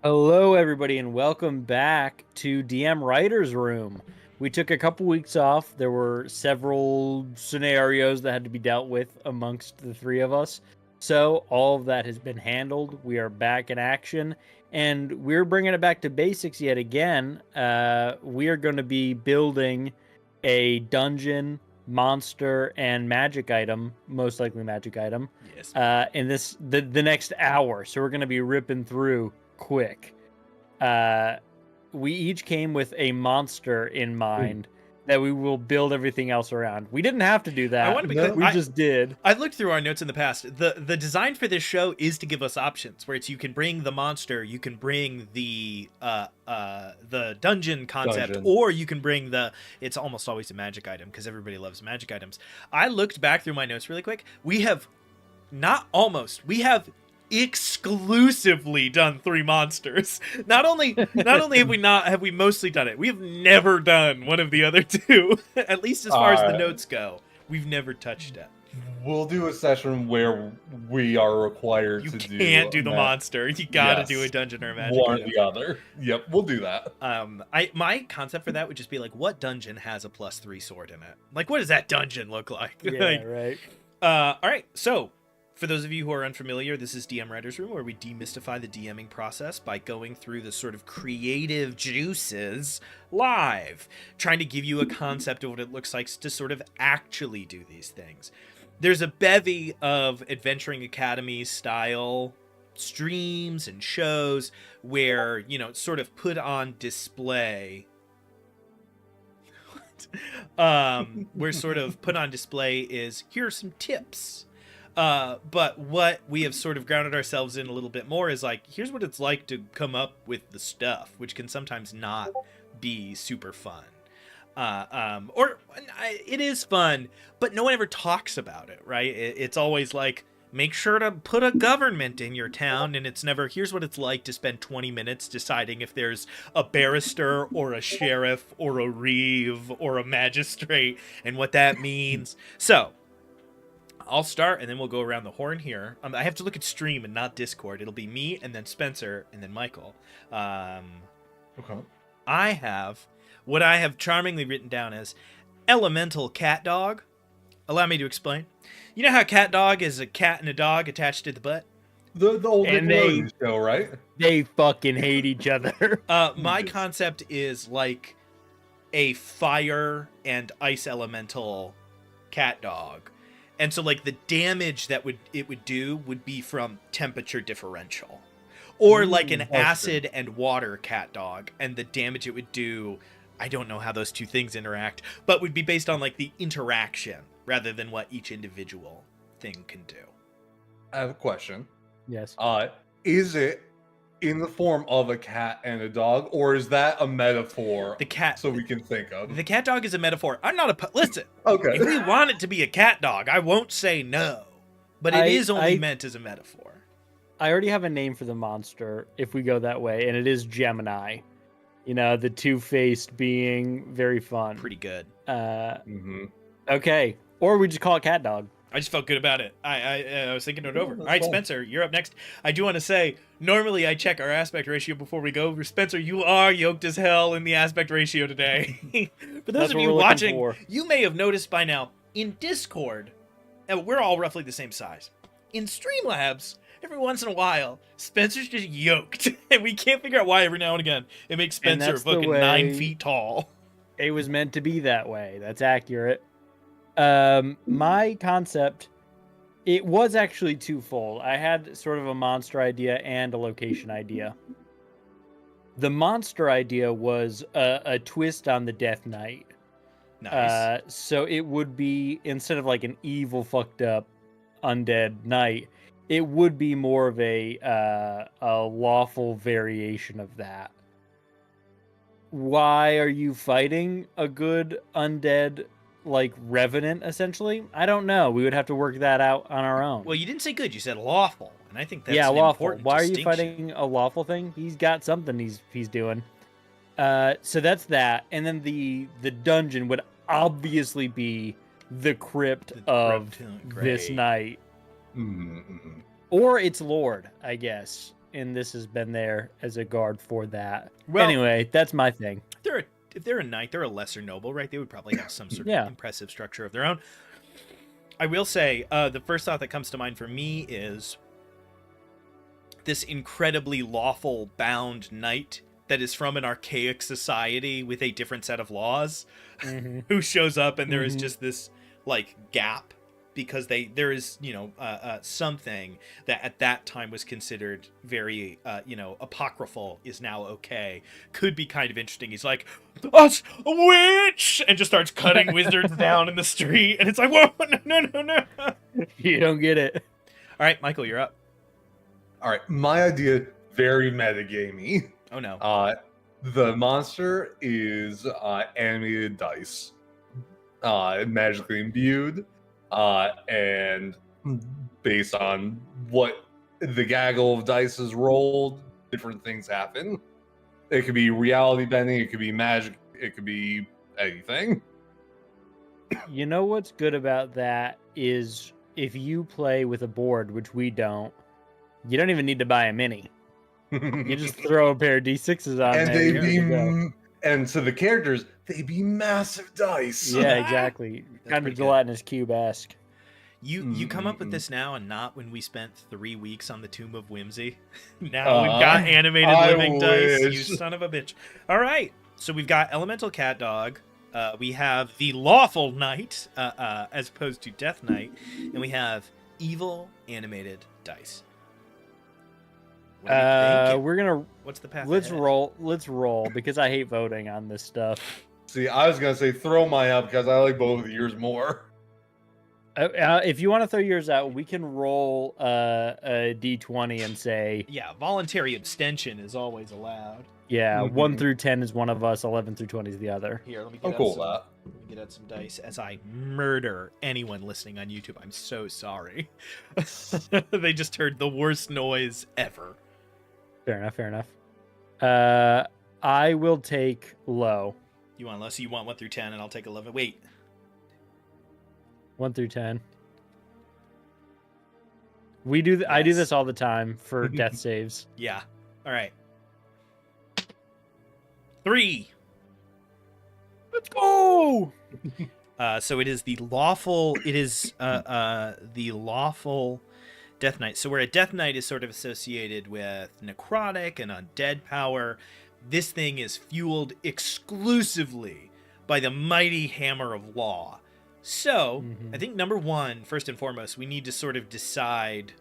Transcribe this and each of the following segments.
Hello, everybody, and welcome back to DM Writer's Room. We took a couple weeks off. There were several scenarios that had to be dealt with amongst the three of us. So, all of that has been handled. We are back in action, and we're bringing it back to basics yet again. We are going to be building a dungeon, monster, and magic item, most likely magic item, Yes. in the next hour. So, we're going to be ripping through quick. We each came with a monster in mind that we will build everything else around. We didn't have to do that. I want to be clear. We just did. I've looked through our notes in the past. The design for this show is to give us options, where it's you can bring the monster, you can bring the dungeon concept, or you can bring the. It's almost always a magic item because everybody loves magic items. I looked back through my notes really quick. We have we have exclusively done 3 monsters. Not only have we mostly done it, we have never done one of the other 2. At least as far as the notes go, we've never touched it. We'll do a session where we are required to do. You can't do the monster. You gotta do a dungeon or a magic one item. or the other. Yep, we'll do that. My concept for that would just be like, what dungeon has a +3 sword in it? Like, what does that dungeon look like? Yeah, right. All right, so for those of you who are unfamiliar, this is DM Writer's Room, where we demystify the DMing process by going through the sort of creative juices live, trying to give you a concept of what it looks like to sort of actually do these things. There's a bevy of Adventuring Academy style streams and shows where, it's sort of put on display. Where sort of put on display is, here are some tips. But what we have sort of grounded ourselves in a little bit more is like, here's what it's like to come up with the stuff, which can sometimes not be super fun. It is fun, but no one ever talks about it, right? It's always like, make sure to put a government in your town, and it's never, here's what it's like to spend 20 minutes deciding if there's a barrister or a sheriff or a reeve or a magistrate and what that means. So I'll start, and then we'll go around the horn here. I have to look at stream and not Discord. It'll be me, and then Spencer, and then Michael. Okay. I have what I have charmingly written down as elemental cat dog. Allow me to explain. You know how cat dog is a cat and a dog attached to the butt? The old And Nickelodeon show, right? They fucking hate each other. My concept is like a fire and ice elemental cat dog. And so, like, the damage that it would do would be from temperature differential. Or like an acid and water cat dog. And the damage it would do, I don't know how those two things interact, but would be based on, like, the interaction rather than what each individual thing can do. I have a question. Yes. Is it in the form of a cat and a dog, or is that a metaphor? The cat, so we can think of the cat dog is a metaphor. I'm not listen. Okay. If we want it to be a cat dog, I won't say no, but it is only meant as a metaphor. I already have a name for the monster if we go that way, and it is Gemini. The two-faced being, very fun. Pretty good. Okay, or we just call it cat dog. I just felt good about it. I was thinking it over. All right, fun. Spencer, you're up next. I do want to say, normally I check our aspect ratio before we go. Spencer, you are yoked as hell in the aspect ratio today. For those of you watching, you may have noticed by now, in Discord, and we're all roughly the same size. In Streamlabs, every once in a while, Spencer's just yoked. And we can't figure out why every now and again. It makes Spencer fucking 9 feet tall. It was meant to be that way. That's accurate. My concept, it was actually twofold. I had sort of a monster idea and a location idea. The monster idea was a twist on the Death Knight. Nice. So it would be, instead of like an evil, fucked up undead knight, it would be more of a lawful variation of that. Why are you fighting a good undead, like, revenant, essentially? I don't know. We would have to work that out on our own. Well, you didn't say good. You said lawful, and I think that's an lawful. important Why are you distinction. fighting a lawful thing? He's got something he's doing. So that's that. And then the dungeon would obviously be the crypt of this night. Mm-hmm. Or its lord, I guess. and this has been there as a guard for that. Well, anyway, that's my thing. If they're a knight, they're a lesser noble, right? They would probably have some sort of impressive structure of their own. I will say, the first thought that comes to mind for me is this incredibly lawful bound knight that is from an archaic society with a different set of laws, who shows up, and there is just this like gap because there is something that at that time was considered very apocryphal is now okay. Could be kind of interesting. He's like, us, a witch, and just starts cutting wizards down in the street, and it's like, whoa, no. You don't get it. All right, Michael, you're up. All right, my idea, very metagamey. Oh no. The monster is animated dice, magically imbued, and based on what the gaggle of dice is rolled, different things happen. It could be reality bending, it could be magic, it could be anything. You know what's good about that is if you play with a board, which we don't, you don't even need to buy a mini. You just throw a pair of D6s on and there. And to the characters, they be massive dice. Yeah, exactly. Kind of gelatinous cube-esque. You come up with this now and not when we spent 3 weeks on the Tomb of Whimsy. Now we've got animated living dice, you son of a bitch. All right, so we've got Elemental Cat Dog. We have the Lawful Knight, as opposed to Death Knight. And we have Evil Animated Dice. We're gonna. What's the path? Let's ahead? roll because I hate voting on this stuff. See, I was gonna say throw mine out because I like both of yours more. If you want to throw yours out, we can roll a d20 and say. Yeah, voluntary abstention is always allowed. Yeah, 1 through 10 is one of us, 11 through 20 is the other. Here, let me I'm cool with that. Let me get out some dice as I murder anyone listening on YouTube. I'm so sorry. They just heard the worst noise ever. Fair enough. I will take low. You want low? So you want 1 through 10, and I'll take 11. Wait. 1 through 10. We do. I do this all the time for death saves. Yeah. All right. 3. Let's go. So it is the lawful. It is the lawful Death Knight. So where a Death Knight is sort of associated with necrotic and undead power, this thing is fueled exclusively by the mighty hammer of law. So I think number one, first and foremost, we need to sort of decide: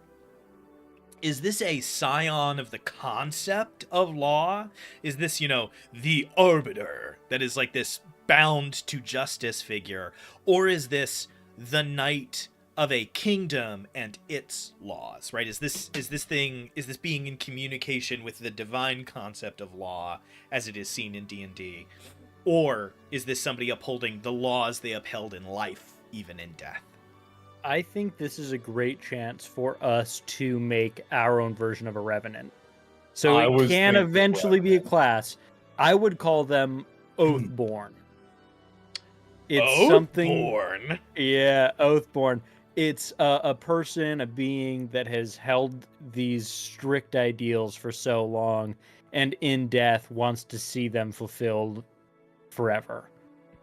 is this a scion of the concept of law? Is this, the arbiter that is like this bound to justice figure? Or is this the knight of a kingdom and its laws, right? Is this being in communication with the divine concept of law as it is seen in D&D? Or is this somebody upholding the laws they upheld in life, even in death? I think this is a great chance for us to make our own version of a Revenant. So it can eventually be a class. I would call them Oathborn. It's something. Yeah, Oathborn. It's a person, a being that has held these strict ideals for so long, and in death wants to see them fulfilled forever.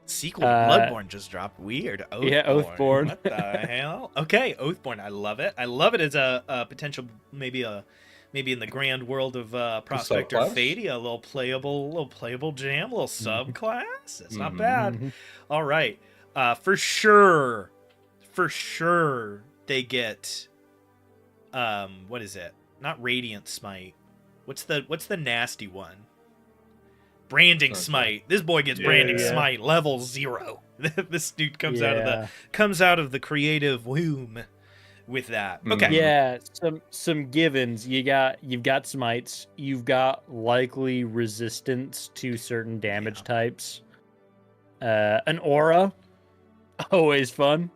Sequel to Bloodborne just dropped. Weird. Oathborn. Yeah, Oathborn. What the hell? Okay, Oathborn. I love it. I love it as a potential, maybe in the grand world of Prospector Fadia, a little playable jam, a little subclass. It's not bad. All right. For sure, they get what is it? Not Radiant Smite. What's the nasty one? Branding Smite. This boy gets Branding Smite level 0. This dude comes out of the creative womb with that. Okay. Yeah, some givens. You've got smites. You've got likely resistance to certain damage types. An aura, always fun.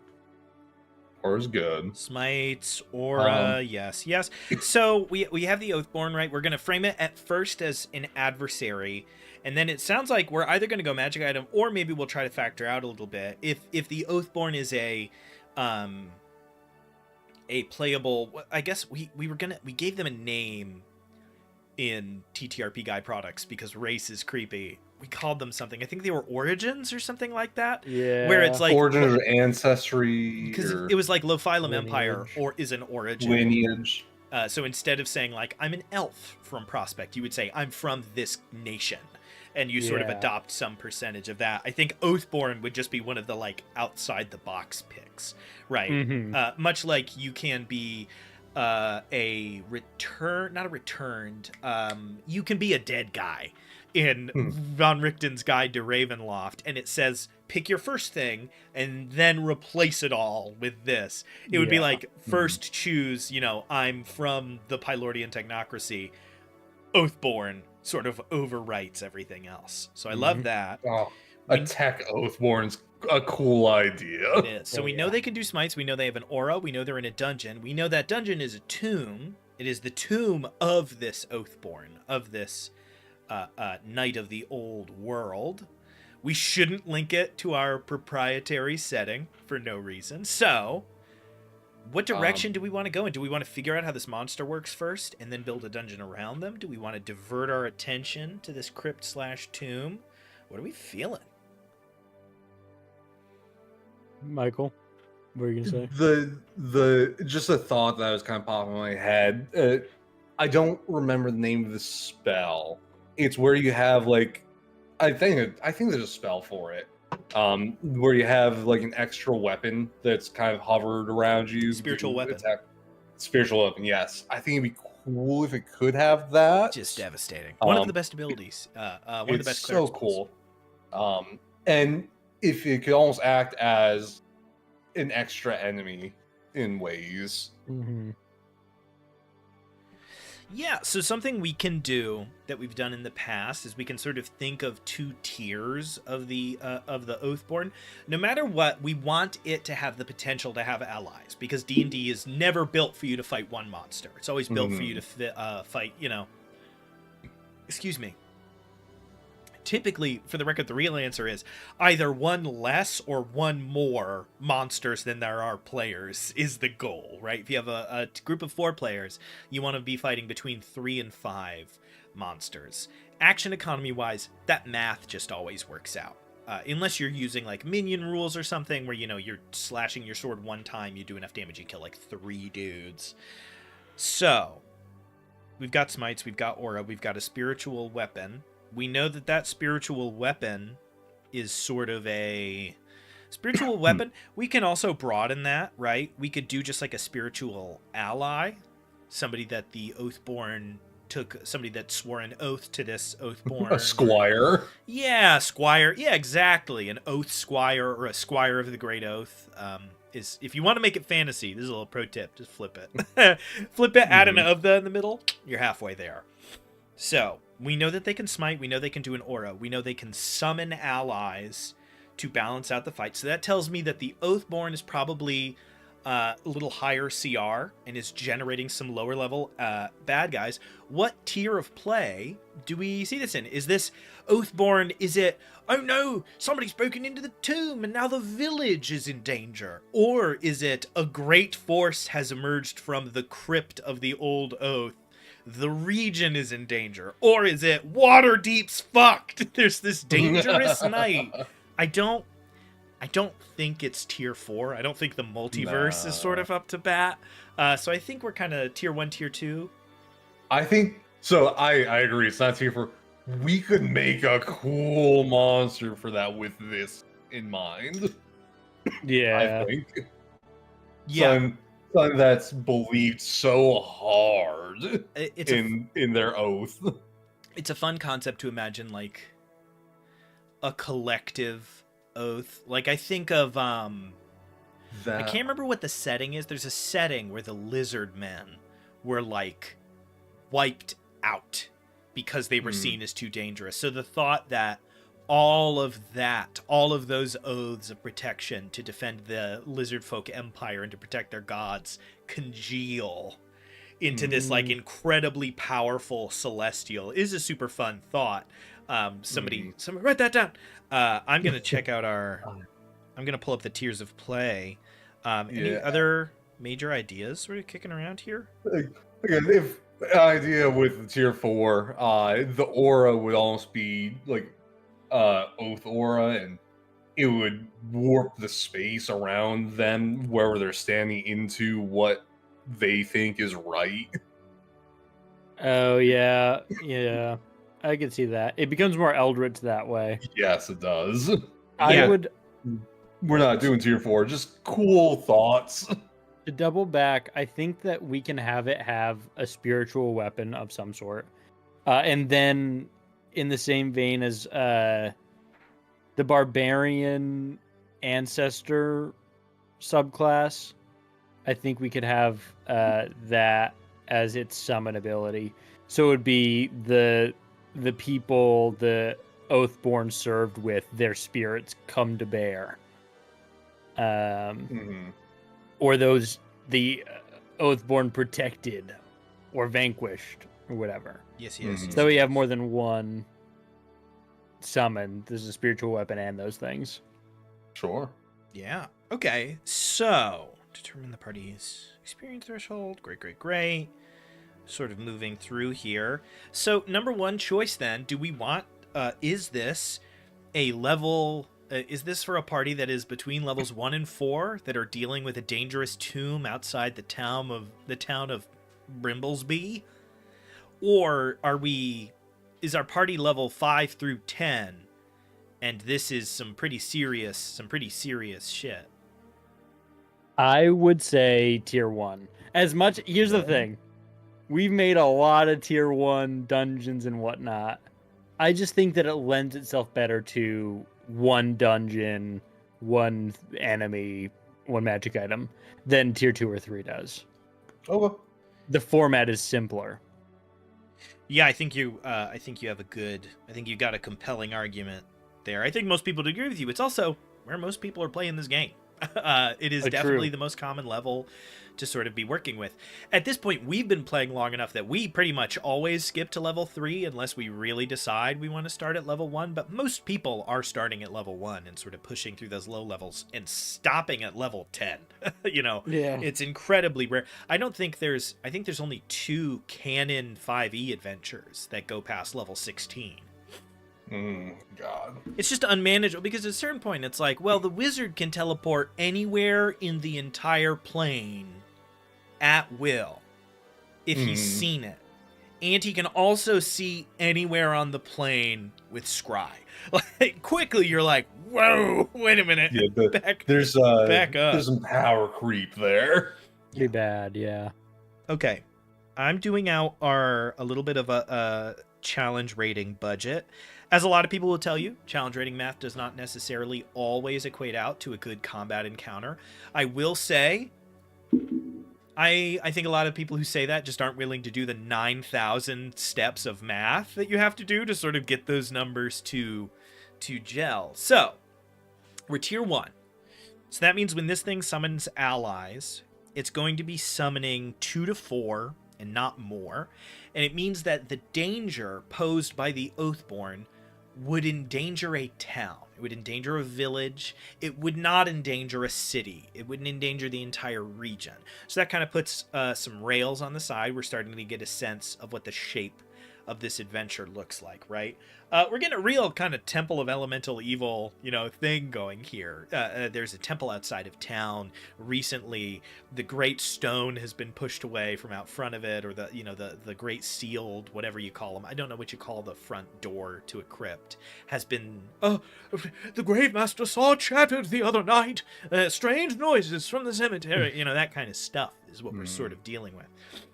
Aura's good. Smites, aura, yes. So we have the Oathborn, right? We're gonna frame it at first as an adversary. And then it sounds like we're either going to go magic item, or maybe we'll try to factor out a little bit. If the Oathborn is a playable, I guess we gave them a name in TTRP guy products because race is creepy. We called them something. I think they were origins or something like that. Yeah. Where it's like origins or ancestry, because or it was like Lophilum lineage. Empire or is an origin. lineage. So instead of saying like I'm an elf from Prospect, you would say I'm from this nation, and you sort of adopt some percentage of that. I think Oathborn would just be one of the like outside the box picks, right? Mm-hmm. Much like you can be not a returned. You can be a dead guy in Von Richten's Guide to Ravenloft, and it says pick your first thing and then replace it all with this. It would be like first choose, I'm from the Pylordian technocracy. Oathborn sort of overwrites everything else. So I love that. Oh, a tech Oathborn's a cool idea. It is. So we know they can do smites. We know they have an aura. We know they're in a dungeon. We know that dungeon is a tomb. It is the tomb of this Oathborn, of this Knight of the Old World. We shouldn't link it to our proprietary setting for no reason. So, what direction do we want to go in? Do we want to figure out how this monster works first and then build a dungeon around them? Do we want to divert our attention to this crypt/tomb? What are we feeling? Michael, what are you gonna say? The just a thought that was kind of popping in my head. I don't remember the name of the spell. It's where you have like, I think there's a spell for it. Where you have like an extra weapon that's kind of hovered around you. Spiritual weapon. Attack. Spiritual weapon, yes. I think it'd be cool if it could have that. Just devastating. One of the best abilities. One of the best. It's so cool. And if it could almost act as an extra enemy in ways. Mm-hmm. Yeah, so something we can do that we've done in the past is we can sort of think of two tiers of the Oathborn. No matter what, we want it to have the potential to have allies, because D&D is never built for you to fight one monster. It's always built for you to fight, excuse me. Typically, for the record, the real answer is either one less or one more monsters than there are players is the goal, right? If you have a group of 4 players, you want to be fighting between 3 and 5 monsters. Action economy-wise, that math just always works out. Unless you're using like minion rules or something where, you're slashing your sword one time, you do enough damage, you kill like 3 dudes. So, we've got smites, we've got aura, we've got a spiritual weapon. We know that spiritual weapon is sort of a spiritual weapon. We can also broaden that, right? We could do just like a spiritual ally, somebody that the Oathborn took, somebody that swore an oath to this Oathborn. A squire. Yeah, squire. Yeah, exactly. An oath squire or a squire of the Great Oath. Is if you want to make it fantasy, this is a little pro tip. Just flip it. Flip it, add an of the in the middle. You're halfway there. So, we know that they can smite, we know they can do an aura, we know they can summon allies to balance out the fight. So that tells me that the Oathborn is probably a little higher CR and is generating some lower level bad guys. What tier of play do we see this in? Is this Oathborn, is it, oh no, somebody's broken into the tomb and now the village is in danger? Or is it a great force has emerged from the crypt of the old oath? The region is in danger? Or is it Waterdeep's fucked? There's this dangerous knight. I don't think it's tier 4. I don't think the multiverse is sort of up to bat. So I think we're kind of tier 1, tier 2. I think so. I agree. It's not tier 4. We could make a cool monster for that with this in mind. Yeah. I think. Yeah. Something that's believed so hard in their oath. It's a fun concept to imagine, like a collective oath. Like I think of I can't remember what the setting is. There's a setting where the lizard men were like wiped out because they were seen as too dangerous. So the thought that all of those oaths of protection to defend the lizard folk empire and to protect their gods congeal into this like incredibly powerful celestial is a super fun thought. Somebody write that down. I'm gonna check out I'm gonna pull up the tiers of play. Any other major ideas sort of kicking around here? Again, idea with the tier 4, the aura would almost be like oath aura, and it would warp the space around them wherever they're standing into what they think is right. Oh yeah, yeah. I can see that. It becomes more eldritch that way. Yes, it does. I Yeah. would We're not doing tier 4, just cool thoughts. to double back. I think that we can have it have a spiritual weapon of some sort, and then in the same vein as the barbarian ancestor subclass, I think we could have that as its summon ability. So it would be the people the Oathborn served with, their spirits come to bear. Or those the Oathborn protected or vanquished or whatever. Yes. So we have more than one summon. There's a spiritual weapon and those things. Sure. Yeah. Okay. So determine the party's experience threshold. Great. Sort of moving through here. So number one choice then, do we want, is this a level, is this for a party that is between levels 1 and 4 that are dealing with a dangerous tomb outside the town of Brimblesby? Or is our party level 5 through 10 and this is some pretty serious shit? I would say tier 1. Here's the thing. We've made a lot of tier 1 dungeons and whatnot. I just think that it lends itself better to one dungeon, one enemy, one magic item than tier 2 or 3 does. Okay. The format is simpler. Yeah, I think you got a compelling argument there. I think most people would agree with you. It's also where most people are playing this game. It is definitely the most common level to sort of be working with. At this point, we've been playing long enough that we pretty much always skip to level 3 unless we really decide we want to start at level 1, but most people are starting at level 1 and sort of pushing through those low levels and stopping at level 10. It's incredibly rare. I think there's only 2 canon 5e adventures that go past level 16. God. It's just unmanageable because at a certain point it's like, well, the wizard can teleport anywhere in the entire plane at will if he's seen it. And he can also see anywhere on the plane with scry. Like, quickly you're like, whoa, wait a minute. Yeah, there's back up. There's some power creep there. Pretty bad, yeah. Okay. I'm doing out a little bit of a challenge rating budget. As a lot of people will tell you, challenge rating math does not necessarily always equate out to a good combat encounter. I will say, I think a lot of people who say that just aren't willing to do the 9,000 steps of math that you have to do to sort of get those numbers to gel. So, we're tier 1. So that means when this thing summons allies, it's going to be summoning 2 to 4 and not more. And it means that the danger posed by the Oathborn would endanger a town. It would endanger a village. It would not endanger a city. It wouldn't endanger the entire region. So that kind of puts some rails on the side. We're starting to get a sense of what the shape of this adventure looks like, right? We're getting a real kind of Temple of Elemental Evil, thing going here. There's a temple outside of town. Recently, the great stone has been pushed away from out front of it, or the great sealed, whatever you call them. I don't know what you call the front door to a crypt. Has been, the Grave Master saw chattered the other night. Strange noises from the cemetery. That kind of stuff is what we're sort of dealing with.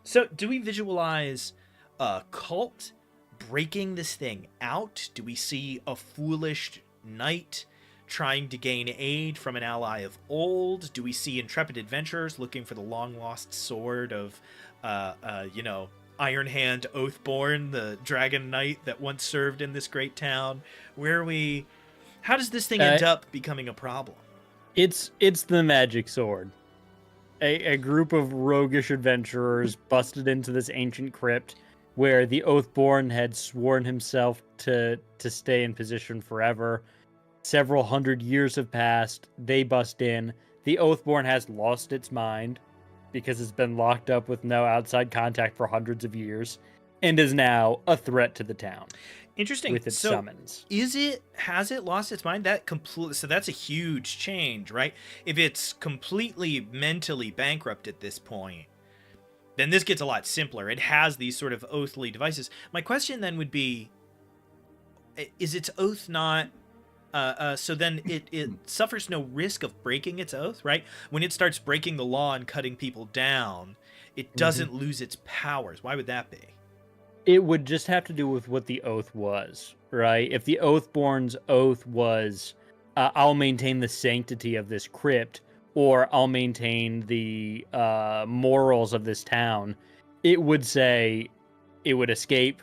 So, do we visualize a cult breaking this thing out? Do we see a foolish knight trying to gain aid from an ally of old? Do we see intrepid adventurers looking for the long-lost sword of, Iron Hand Oathborn, the dragon knight that once served in this great town? How does this thing end up becoming a problem? It's the magic sword. A group of roguish adventurers busted into this ancient crypt where the Oathborn had sworn himself to stay in position forever. Several hundred years have passed. They bust in. The Oathborn has lost its mind. because it's been locked up with no outside contact for hundreds of years and is now a threat to the town. Interesting. With its summons. Has it lost its mind? So that's a huge change, right? If it's completely mentally bankrupt at this point, then this gets a lot simpler. It has these sort of oathly devices. My question then would be, is its oath not so then it suffers no risk of breaking its oath, right? When it starts breaking the law and cutting people down, it doesn't lose its powers. Why would that be? It would just have to do with what the oath was, right? If the Oathborn's oath was, I'll maintain the sanctity of this crypt, or I'll maintain the morals of this town, it would say it would escape.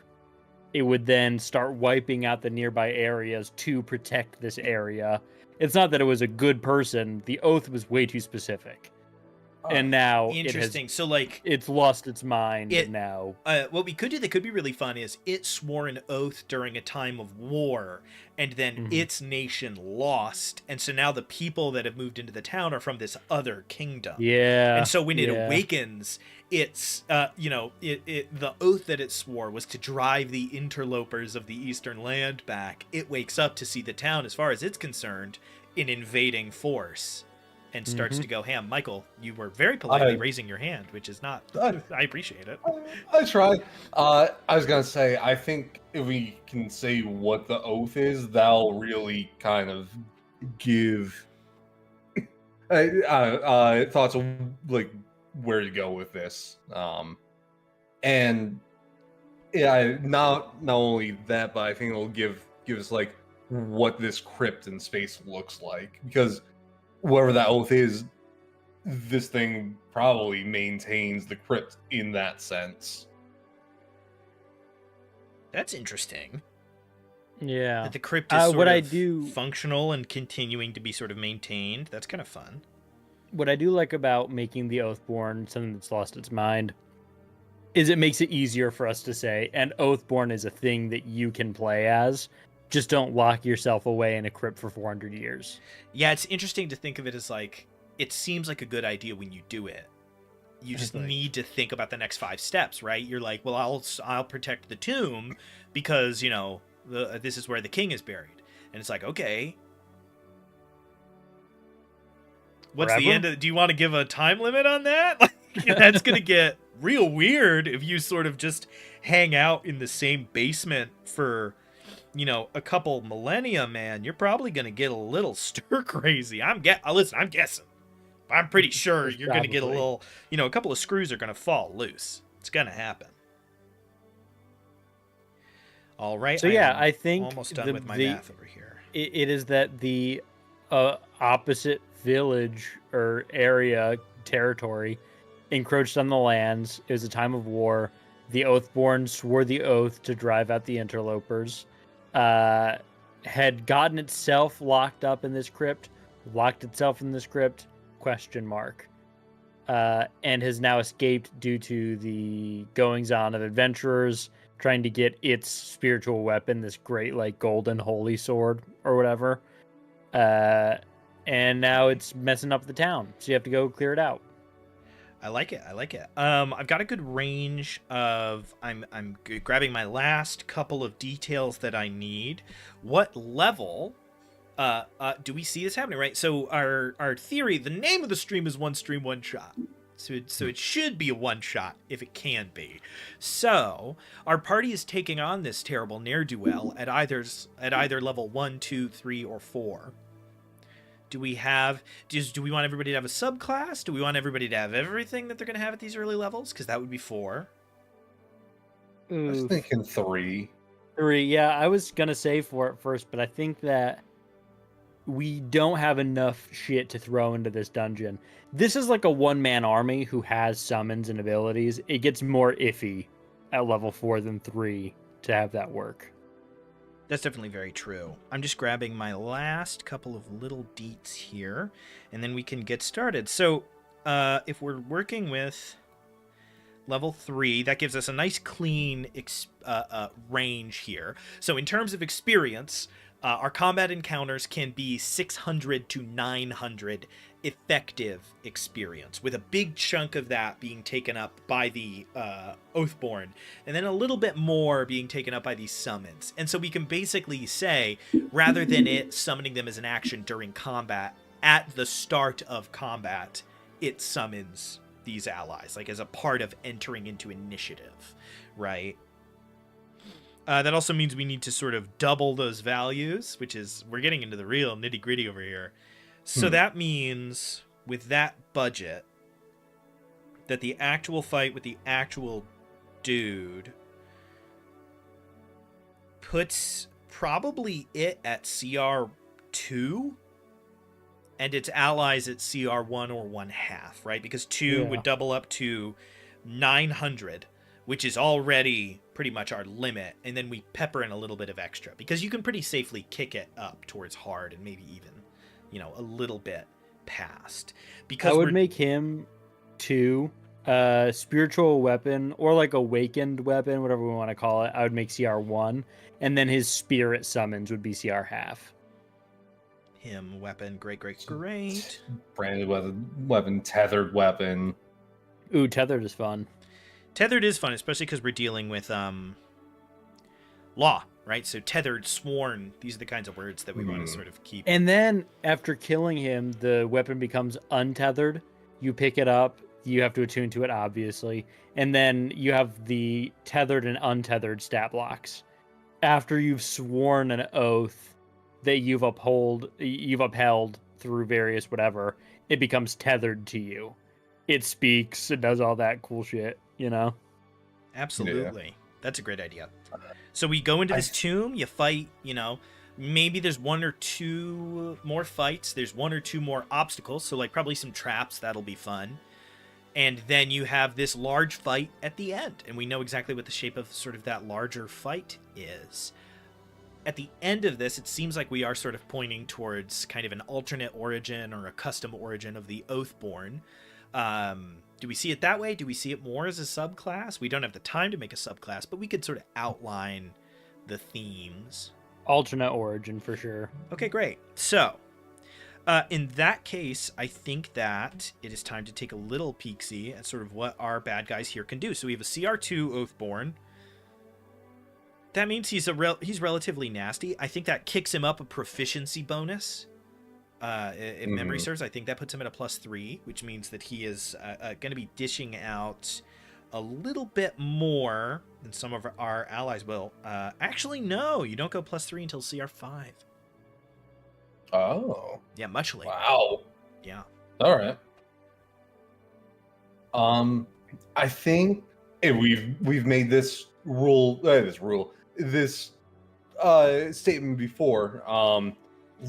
It would then start wiping out the nearby areas to protect this area. It's not that it was a good person. The oath was way too specific. And now interesting. So like it's lost its mind now. What we could do that could be really fun is it swore an oath during a time of war, and then its nation lost, and so now the people that have moved into the town are from this other kingdom. Yeah. And so when it awakens, it's the oath that it swore was to drive the interlopers of the eastern land back. It wakes up to see the town, as far as it's concerned, in invading force. And starts to go ham. Michael, you were very politely raising your hand, which is not... I appreciate it. I try. I was going to say, I think if we can say what the oath is, that'll really kind of give thoughts of like where to go with this. And yeah, not only that, but I think it'll give us like what this crypt in space looks like, because whatever that oath is, this thing probably maintains the crypt in that sense. That's interesting. Yeah. That the crypt is sort of functional and continuing to be sort of maintained. That's kind of fun. What I do like about making the Oathborn something that's lost its mind is it makes it easier for us to say, and Oathborn is a thing that you can play as. Just don't lock yourself away in a crypt for 400 years. Yeah, it's interesting to think of it as like, it seems like a good idea when you do it. You just need to think about the next 5 steps, right? You're like, well, I'll protect the tomb because, you know, this is where the king is buried. And it's like, okay. What's Forever? the end of... Do you want to give a time limit on that? Like, that's going to get real weird if you sort of just hang out in the same basement for... you know, a couple millennia, man. You're probably going to get a little stir crazy. Listen, I'm guessing. I'm pretty sure you're going to get a little, you know, a couple of screws are going to fall loose. It's going to happen. All right. So yeah, I think almost done with my math over here. It is that the opposite village or area, territory, encroached on the lands. It was a time of war. The Oathborn swore the oath to drive out the interlopers. Had gotten itself locked up in this crypt, question mark, and has now escaped due to the goings on of adventurers trying to get its spiritual weapon, this great like golden holy sword or whatever, and now it's messing up the town, so you have to go clear it out. I like it. I've got a good range of... I'm grabbing my last couple of details that I need. What level do we see this happening, right? So our theory, the name of the stream is One Stream, One Shot. So it should be a one-shot if it can be. So our party is taking on this terrible ne'er-do-well at either level 1, 2, 3, or 4. Do we want everybody to have a subclass? Do we want everybody to have everything that they're going to have at these early levels? Because that would be 4. I was thinking 3. 3, yeah. I was going to say 4 at first, but I think that we don't have enough shit to throw into this dungeon. This is like a one-man army who has summons and abilities. It gets more iffy at level 4 than 3 to have that work. That's definitely very true. I'm just grabbing my last couple of little deets here, and then we can get started. So if we're working with level 3, that gives us a nice clean range here. So in terms of experience, Our combat encounters can be 600 to 900 effective experience, with a big chunk of that being taken up by the Oathborn, and then a little bit more being taken up by these summons. And so we can basically say, rather than it summoning them as an action during combat, at the start of combat, it summons these allies, like as a part of entering into initiative, right? That also means we need to sort of double those values, which is, we're getting into the real nitty gritty over here. So that means with that budget, that the actual fight with the actual dude puts probably it at CR2 and its allies at CR1 or 1/2, right? Because 2 would double up to 900, which is already pretty much our limit, and then we pepper in a little bit of extra, because you can pretty safely kick it up towards hard and maybe even, a little bit past. Because I would make him 2 spiritual weapon, or like awakened weapon, whatever we want to call it. I would make CR1, and then his spirit summons would be CR1/2. Him weapon, great. Branded weapon, tethered weapon. Ooh, tethered is fun. Tethered is fun, especially because we're dealing with law, right? So tethered, sworn, these are the kinds of words that we want to sort of keep. And then after killing him, the weapon becomes untethered. You pick it up. You have to attune to it, obviously. And then you have the tethered and untethered stat blocks. After you've sworn an oath that you've upheld through various whatever, it becomes tethered to you. It speaks, it does all that cool shit, Absolutely. Yeah. That's a great idea. So we go into this tomb, you fight, maybe there's 1 or 2 more fights, there's 1 or 2 more obstacles, so like probably some traps, that'll be fun. And then you have this large fight at the end, and we know exactly what the shape of sort of that larger fight is. At the end of this, it seems like we are sort of pointing towards kind of an alternate origin or a custom origin of the Oathborn. Do we see it that way? Do we see it more as a subclass? We don't have the time to make a subclass, but we could sort of outline the themes. Alternate origin for sure. Okay, great. So, in that case, I think that it is time to take a little peek-see at sort of what our bad guys here can do. So we have a CR2 Oathborn. That means he's relatively nasty. I think that kicks him up a proficiency bonus. If memory serves, I think that puts him at a +3, which means that he is going to be dishing out a little bit more than some of our allies will. Actually, no, you don't go +3 until CR5. Oh. Yeah, much later. Wow. Yeah. All right. I think we've made this statement before.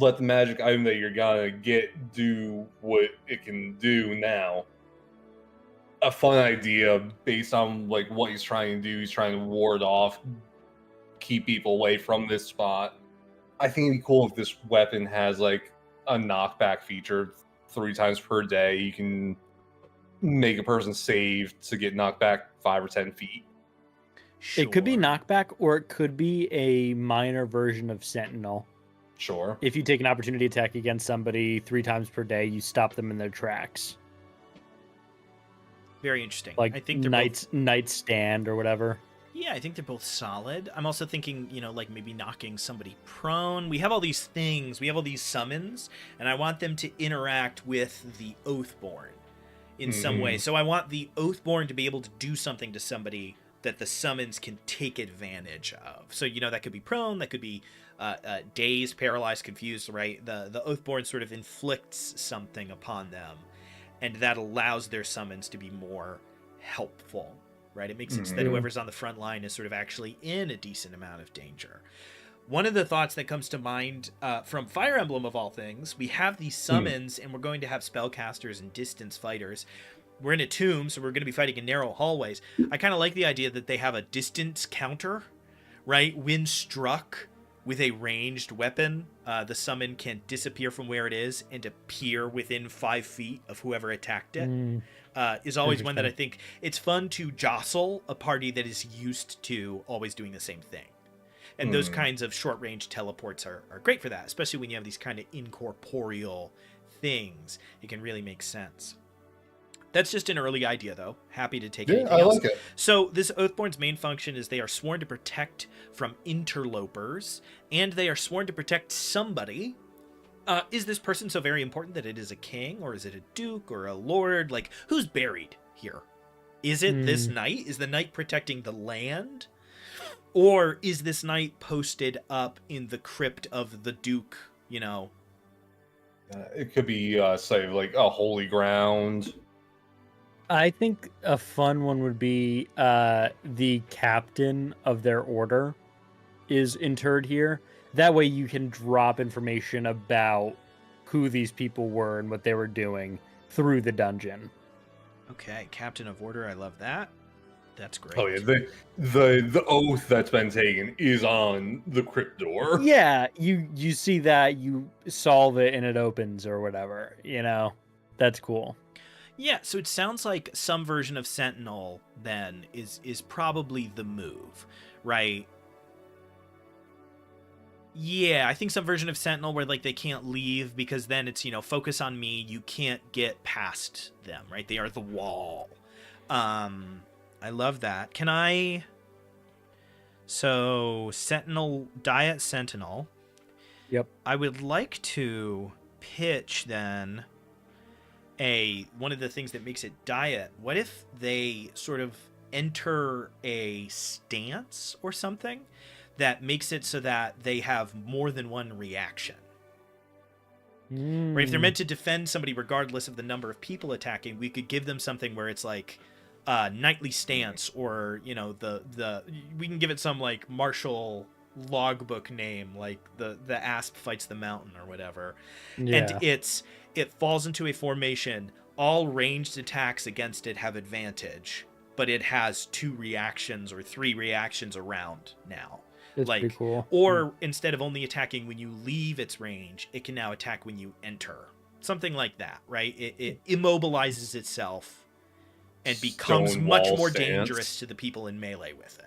Let the magic item that you're gonna get do what it can do now. A fun idea based on like what he's trying to do. He's trying to ward off, keep people away from this spot. I think it'd be cool if this weapon has like a knockback feature. 3 times per day, you can make a person save to get knocked back 5 or 10 feet. Sure. It could be knockback, or it could be a minor version of Sentinel. Sure. If you take an opportunity attack against somebody 3 times per day, you stop them in their tracks. Very interesting. Like I think they're nightstand or whatever. Yeah, I think they're both solid. I'm also thinking, like maybe knocking somebody prone. We have all these things. We have all these summons, and I want them to interact with the Oathborn in some way. So I want the Oathborn to be able to do something to somebody that the summons can take advantage of. So, that could be prone, that could be dazed, paralyzed, confused, right? The Oathborn sort of inflicts something upon them, and that allows their summons to be more helpful, right? It makes it so that whoever's on the front line is sort of actually in a decent amount of danger. One of the thoughts that comes to mind from Fire Emblem, of all things, we have these summons, and we're going to have spellcasters and distance fighters. We're in a tomb, so we're going to be fighting in narrow hallways. I kind of like the idea that they have a distance counter, right? When struck with a ranged weapon, the summon can disappear from where it is and appear within 5 feet of whoever attacked it. Is always one that I think it's fun to jostle a party that is used to always doing the same thing. And those kinds of short range teleports are great for that, especially when you have these kind of incorporeal things. It can really make sense. That's just an early idea, though. Happy to take anything else. Like it. So this Oathborn's main function is they are sworn to protect from interlopers, and they are sworn to protect somebody. Is this person so very important that it is a king, or is it a duke, or a lord? Like, who's buried here? Is it this knight? Is the knight protecting the land? Or is this knight posted up in the crypt of the duke, you know? It could be, say, like a holy ground. I think a fun one would be the captain of their order is interred here. That way you can drop information about who these people were and what they were doing through the dungeon. Okay, captain of order, I love that. That's great. Oh yeah, the oath that's been taken is on the crypt door. Yeah, you see that, you solve it and it opens or whatever, you know? That's cool. Yeah, so it sounds like some version of Sentinel then is probably the move, right? Yeah, I think some version of Sentinel where like they can't leave because then it's, you know, focus on me, you can't get past them, right? They are the wall. I love that. Can I... So, Sentinel, Diet Sentinel. Yep. I would like to pitch then one of the things that makes it Diet. What if they sort of enter a stance or something that makes it so that they have more than one reaction? Right? If they're meant to defend somebody regardless of the number of people attacking, we could give them something where it's like knightly stance, or you know, the we can give it some like martial logbook name, like the asp fights the mountain or whatever. Yeah. And it falls into a formation. All ranged attacks against it have advantage, but it has 2 reactions or 3 reactions around now. That's like, pretty cool. Or instead of only attacking when you leave its range, it can now attack when you enter. Something like that, right? It immobilizes itself and becomes much more dangerous to the people in melee with it.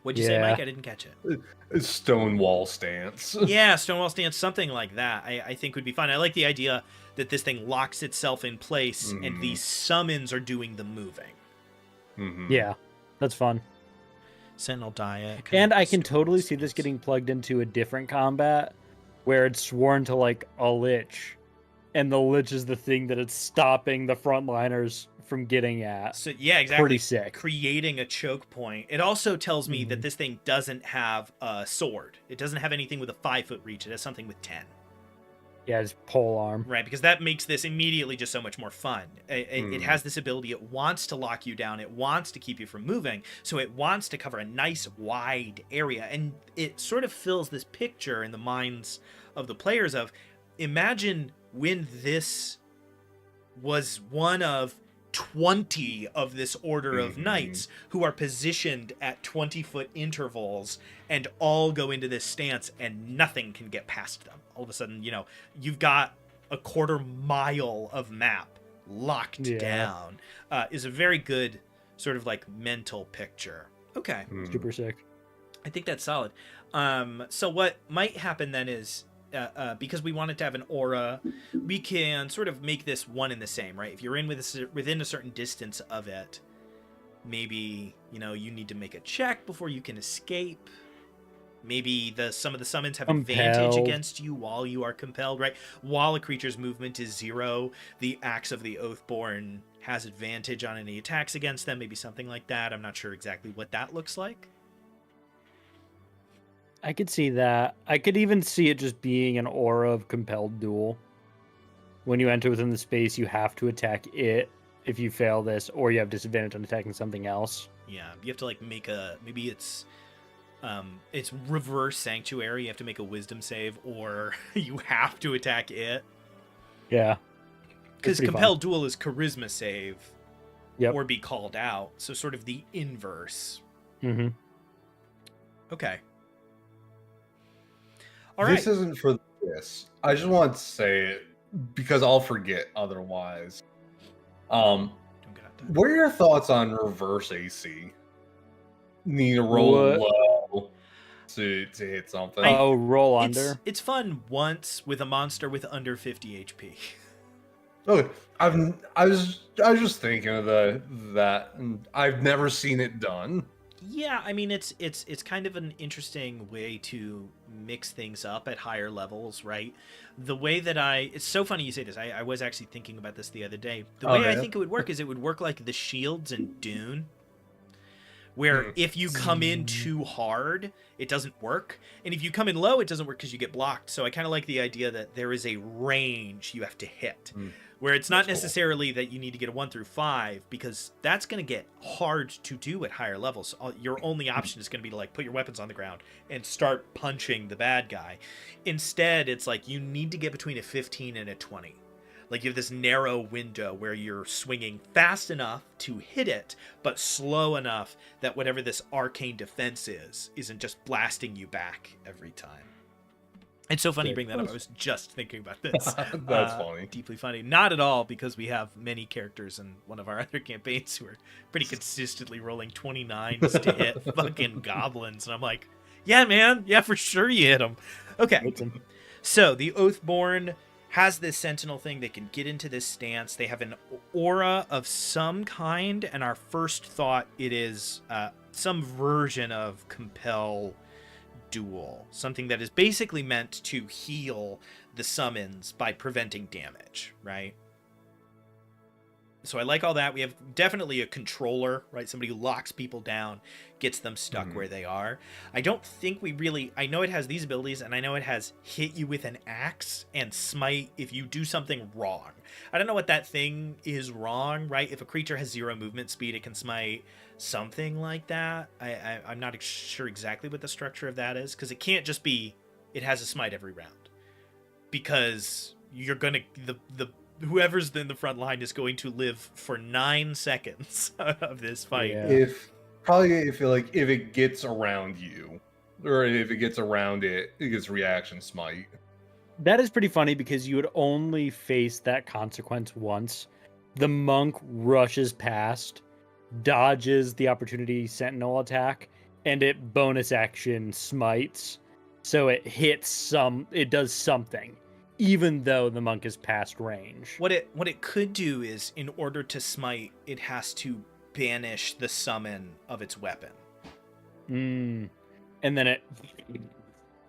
What'd you say, Mike? I didn't catch it. Stonewall stance. Yeah, Stonewall stance, something like that. I think would be fun. I like the idea that this thing locks itself in place and these summons are doing the moving. Yeah, that's fun. Sentinel Diet. And I can totally see this getting plugged into a different combat where it's sworn to like a lich, and the lich is the thing that it's stopping the frontliners from getting at. So yeah, exactly. Pretty sick. Creating a choke point. It also tells me that this thing doesn't have a sword. It doesn't have anything with a 5-foot reach. It has something with 10. Yeah, it's pole arm. Right, because that makes this immediately just so much more fun. It has this ability. It wants to lock you down. It wants to keep you from moving. So it wants to cover a nice wide area. And it sort of fills this picture in the minds of the players of, imagine when this was one of 20 of this order of knights who are positioned at 20-foot intervals and all go into this stance and nothing can get past them. All of a sudden, you know, you've got a quarter mile of map locked down. Is a very good sort of like mental picture. Okay. Super sick. I think that's solid. So what might happen then is, because we want it to have an aura, we can sort of make this one and the same, right? If you're within a certain distance of it, maybe, you know, you need to make a check before you can escape. Maybe some of the summons have advantage against you while you are compelled, right? While a creature's movement is 0, the axe of the Oathborn has advantage on any attacks against them, maybe something like that. I'm not sure exactly what that looks like. I could see that. I could even see it just being an aura of compelled duel. When you enter within the space, you have to attack it if you fail this, or you have disadvantage on attacking something else. Yeah, you have to like make maybe it's reverse sanctuary. You have to make a wisdom save, or you have to attack it. Yeah. Because compelled duel is charisma save, yep, or be called out. So sort of the inverse. Okay. All right. This isn't for this. I just want to say it because I'll forget otherwise. What are your thoughts on reverse AC? Need to roll low. to hit something. Roll under. It's fun once with a monster with under 50 HP. Okay, I was just thinking of that, and I've never seen it done. Yeah, I mean it's kind of an interesting way to mix things up at higher levels, right? The way that it's so funny you say this. I was actually thinking about this the other day. The way I think it would work is it would work like the shields in Dune, where if you come in too hard, it doesn't work, and if you come in low, it doesn't work because you get blocked. So I kind of like the idea that there is a range you have to hit. Where it's not necessarily that you need to get a 1 through 5, because that's going to get hard to do at higher levels. Your only option is going to be to like put your weapons on the ground and start punching the bad guy. Instead, it's like you need to get between a 15 and a 20. Like you have this narrow window where you're swinging fast enough to hit it, but slow enough that whatever this arcane defense isn't just blasting you back every time. It's so funny you bring that up. I was just thinking about this. That's funny. Deeply funny. Not at all, because we have many characters in one of our other campaigns who are pretty consistently rolling 29s to hit fucking goblins. And I'm like, yeah, man. Yeah, for sure you hit them. Okay. So the Oathborn has this sentinel thing. They can get into this stance. They have an aura of some kind. And our first thought, it is some version of Compel Duel, something that is basically meant to heal the summons by preventing damage, right? So I like all that. We have definitely a controller, right? Somebody who locks people down, gets them stuck where they are. I don't think I know it has these abilities, and I know it has hit you with an axe and smite if you do something wrong. I don't know what that thing is wrong, right? If a creature has 0 movement speed, it can smite, something like that. I'm not sure exactly what the structure of that is, because it can't just be it has a smite every round, because you're gonna the whoever's in the front line is going to live for 9 seconds of this fight. If it gets around you, or if it gets around it gets reaction smite. That is pretty funny, because you would only face that consequence once. The monk rushes past, dodges the opportunity sentinel attack, and it bonus action smites. So it does something, even though the monk is past range. What it could do is, in order to smite, it has to banish the summon of its weapon. And then it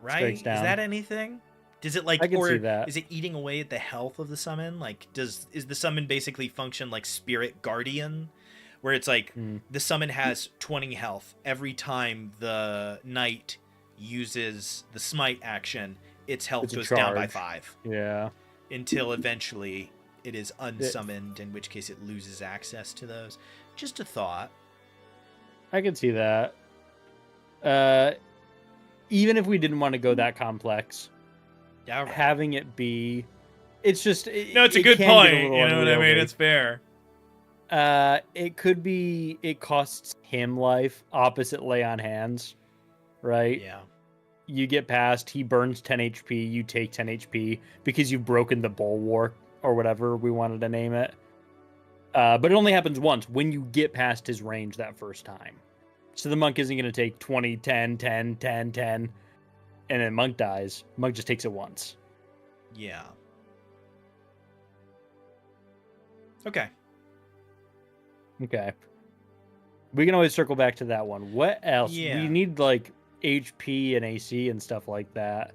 right? down. Is that anything? Does it I can see that. Is it eating away at the health of the summon? Like, is the summon basically function like Spirit Guardian, where it's like the summon has 20 health every time the knight uses the smite action? Its health goes down by 5. Yeah. Until eventually it is unsummoned, in which case it loses access to those. Just a thought. I can see that. Even if we didn't want to go that complex, having it be, it's just no. It's a good point. You know what I mean? It's fair. It could be. It costs him life. Opposite lay on hands, right? Yeah. You get past. He burns 10 HP. You take 10 HP because you've broken the bulwark or whatever we wanted to name it. But it only happens once when you get past his range that first time. So the monk isn't going to take 20, 10, 10, 10, 10, and then monk dies. Monk just takes it once. Yeah. Okay. We can always circle back to that one. What else? Yeah. We need like HP and AC and stuff like that.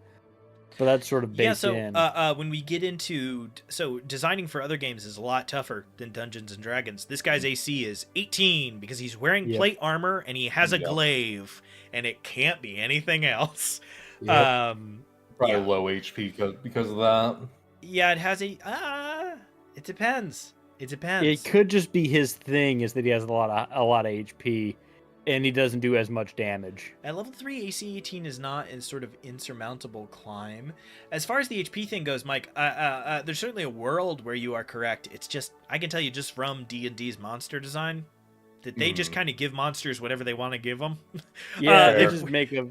But that's sort of baked in. When we get into... So, designing for other games is a lot tougher than Dungeons & Dragons. This guy's AC is 18 because he's wearing plate armor and he has a glaive. And it can't be anything else. Yep. Probably low HP because of that. Yeah, it has a... it depends. It could just be his thing is that he has a lot of HP. And he doesn't do as much damage. At level 3, AC 18 is not a sort of insurmountable climb. As far as the HP thing goes, Mike, there's certainly a world where you are correct. It's just, I can tell you just from D&D's monster design, that they just kind of give monsters whatever they want to give them. Yeah, they just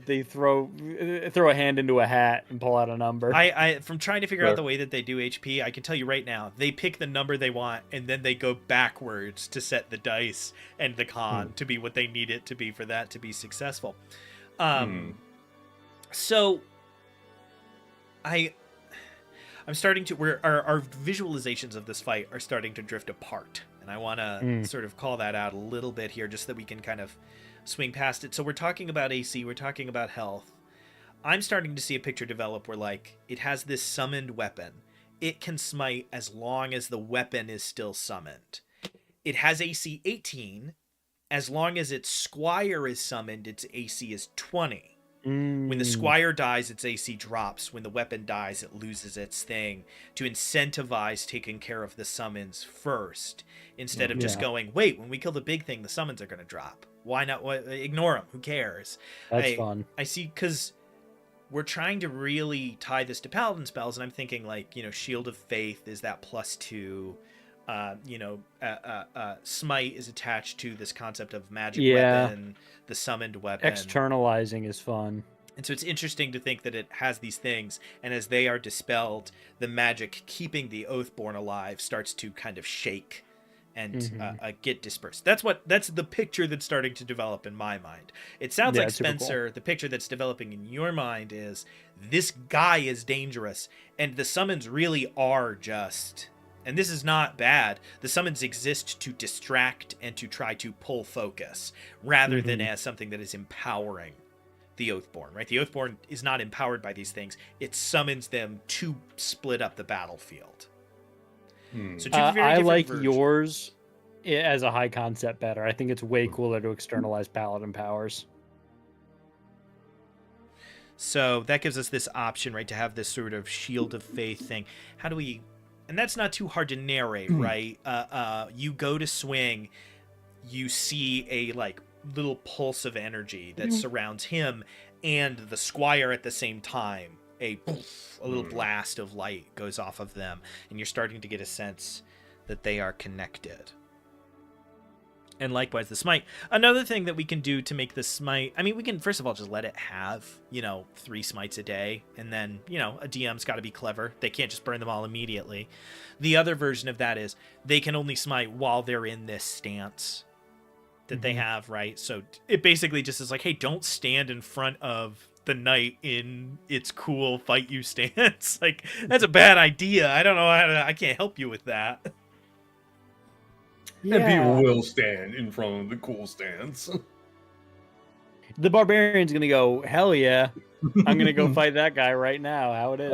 they throw a hand into a hat and pull out a number. I from trying to figure out the way that they do HP, I can tell you right now, they pick the number they want and then they go backwards to set the dice and the con to be what they need it to be for that to be successful. So I'm starting to our visualizations of this fight are starting to drift apart, and I want to sort of call that out a little bit here, just so that we can kind of swing past it. So we're talking about AC, we're talking about health. I'm starting to see a picture develop where, like, it has this summoned weapon. It can smite as long as the weapon is still summoned. It has AC 18. As long as its squire is summoned, its AC is 20. When the squire dies, its AC drops. When the weapon dies, it loses its thing, to incentivize taking care of the summons first, instead of just going, wait, when we kill the big thing, the summons are going to drop. Why not? Ignore them. Who cares? That's fun. I see, because we're trying to really tie this to paladin spells, and I'm thinking, like, Shield of Faith is that +2. Smite is attached to this concept of magic weapon, the summoned weapon. Externalizing is fun. And so it's interesting to think that it has these things, and as they are dispelled, the magic keeping the Oathborn alive starts to kind of shake and get dispersed. That's the picture that's starting to develop in my mind. It sounds like, Spencer, cool. The picture that's developing in your mind is this guy is dangerous, and the summons really are just, and this is not bad, the summons exist to distract and to try to pull focus, rather than as something that is empowering the Oathborn, right? The Oathborn is not empowered by these things. It summons them to split up the battlefield. So I like yours as a high concept better. I think it's way cooler to externalize paladin powers. So that gives us this option, right, to have this sort of Shield of Faith thing. How do we... And that's not too hard to narrate, right? You go to swing, you see a, like, little pulse of energy that surrounds him and the squire at the same time. A little blast of light goes off of them, and you're starting to get a sense that they are connected. And likewise, the smite. Another thing that we can do to make the smite, I mean, we can first of all just let it have, 3 smites a day, and then, a DM's got to be clever. They can't just burn them all immediately. The other version of that is they can only smite while they're in this stance that they have, right? So it basically just is like, hey, don't stand in front of the knight in its cool fight you stance. Like, that's a bad idea. I don't know I can't help you with that. Yeah. And people will stand in front of the cool stance. The barbarian's gonna go, hell yeah, I'm gonna go fight that guy right now. How it is.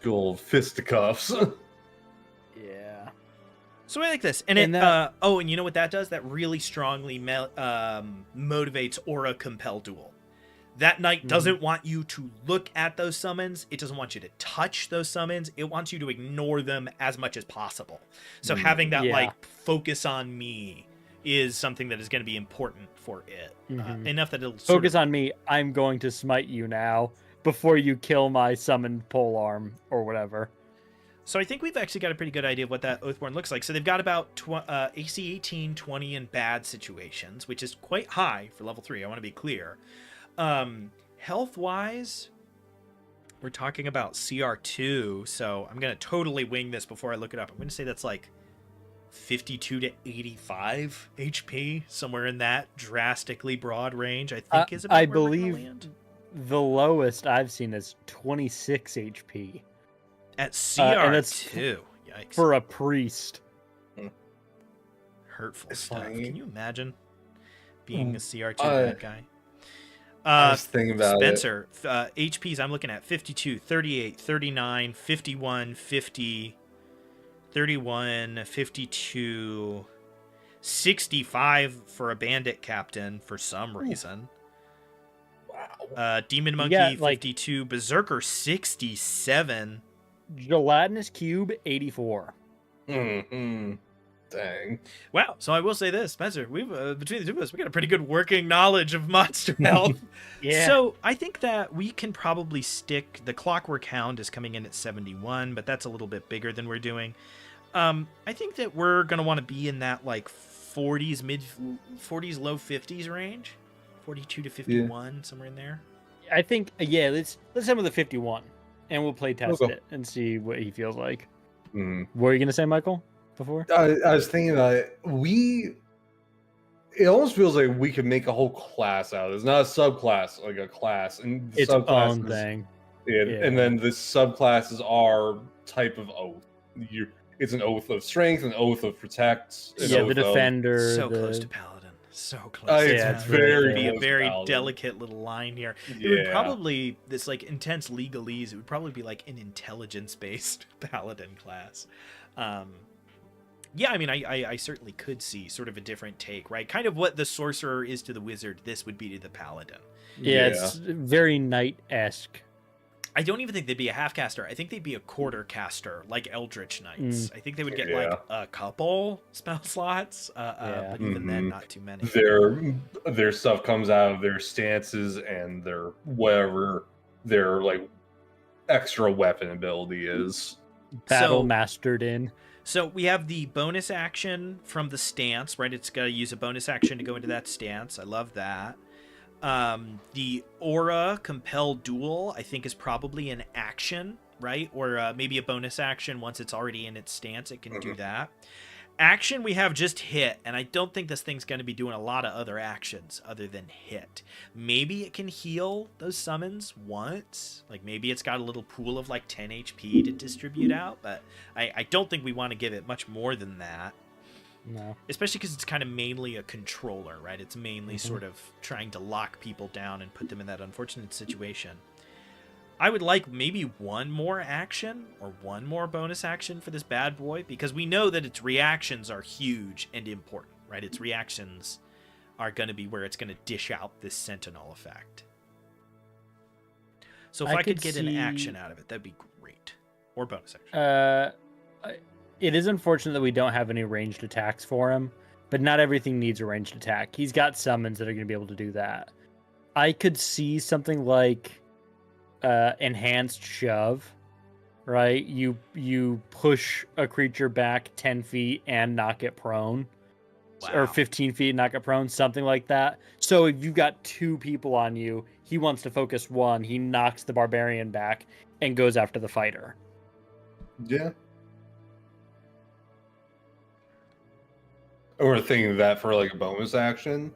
Good old fisticuffs. Yeah. So I like this, and and you know what that does? That really strongly motivates Aura Compel Duel. That knight doesn't want you to look at those summons. It doesn't want you to touch those summons. It wants you to ignore them as much as possible. So having that like focus on me is something that is going to be important for it. Enough that it'll focus on me. I'm going to smite you now before you kill my summoned polearm or whatever. So I think we've actually got a pretty good idea of what that Oathborn looks like. So they've got about AC 18, 20 in bad situations, which is quite high for level 3. I want to be clear. Health-wise, we're talking about CR2, so I'm going to totally wing this before I look it up. I'm going to say that's like 52 to 85 HP, somewhere in that drastically broad range, I think is about I believe the lowest I've seen is 26 HP. At CR2. Yikes. For a priest. Hurtful stuff. Can you imagine being a CR2 bad guy? I was thinking about Spencer, HPs I'm looking at 52, 38, 39, 51, 50, 31, 52, 65 for a bandit captain for some reason. Wow. Demon Monkey 52, Berserker 67. Gelatinous Cube 84. Dang. Wow. So I will say this, Spencer, we've between the two of us, we got a pretty good working knowledge of monster health. Yeah. So I think that we can probably stick. The Clockwork Hound is coming in at 71, but that's a little bit bigger than we're doing. I think that we're gonna want to be in that like 40s, mid 40s, low 50s range, 42 to 51, somewhere in there. I think let's have with the 51, and we'll play test it and see what he feels like. What are you gonna say, Michael? Before I was thinking about it. it almost feels like we could make a whole class out of it. It's not a subclass, like a class, and the Its own thing. And then the subclasses are type of oath. It's an oath of strength, an oath of protect. The defender. So close to paladin. So close. It's very be a very paladin. Delicate little line here. Yeah. It would probably this like intense legalese. It would probably be like an intelligence-based paladin class. Yeah, I mean, I certainly could see sort of a different take, right? Kind of what the sorcerer is to the wizard, this would be to the paladin. Yeah. It's very knight-esque. I don't even think they'd be a half caster. I think they'd be a quarter caster, like Eldritch Knights. I think they would get like a couple spell slots, but even then, not too many. Their stuff comes out of their stances and their whatever their like extra weapon ability is. Battle mastered in. So we have the bonus action from the stance, right? It's got to use a bonus action to go into that stance. I love that. The aura compel duel, I think, is probably an action, right? Or maybe a bonus action once it's already in its stance. It can do that. Action, we have just hit, and I don't think this thing's going to be doing a lot of other actions other than hit. Maybe it can heal those summons once. Like maybe it's got a little pool of like 10 HP to distribute out, but I don't think we want to give it much more than that. No. Especially because it's kind of mainly a controller, right? It's mainly sort of trying to lock people down and put them in that unfortunate situation. I would like maybe one more action or one more bonus action for this bad boy, because we know that its reactions are huge and important, right? Its reactions are going to be where it's going to dish out this sentinel effect. So if I could get an action out of it, that'd be great. Or bonus action. It is unfortunate that we don't have any ranged attacks for him, but not everything needs a ranged attack. He's got summons that are going to be able to do that. I could see something like enhanced shove, right? You push a creature back 10 feet and knock it prone. Wow. Or 15 feet and knock it prone, something like that. So if you've got two people on you, he wants to focus one, he knocks the barbarian back and goes after the fighter. Yeah. Or thinking of that for like a bonus action.